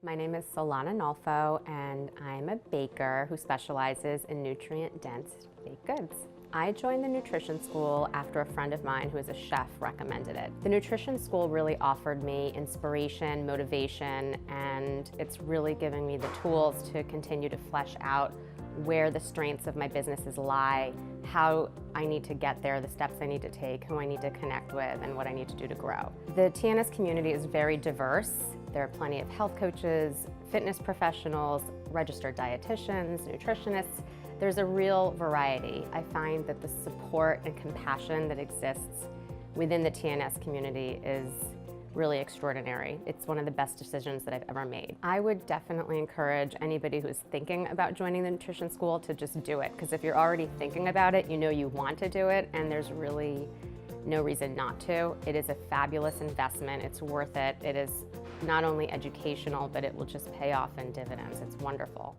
My name is Solana Nolfo, and I'm a baker who specializes in nutrient-dense baked goods. I joined the nutrition school after a friend of mine who is a chef recommended it. The nutrition school really offered me inspiration, motivation, and it's really giving me the tools to continue to flesh out where the strengths of my businesses lie, how I need to get there, the steps I need to take, who I need to connect with, and what I need to do to grow. The TNS community is very diverse. There are plenty of health coaches, fitness professionals, registered dietitians, nutritionists. There's a real variety. I find that the support and compassion that exists within the TNS community is really extraordinary. It's one of the best decisions that I've ever made. I would definitely encourage anybody who's thinking about joining the nutrition school to just do it, because if you're already thinking about it, you know you want to do it, and there's really no reason not to. It is a fabulous investment. It's worth it. It is not only educational, but it will just pay off in dividends. It's wonderful.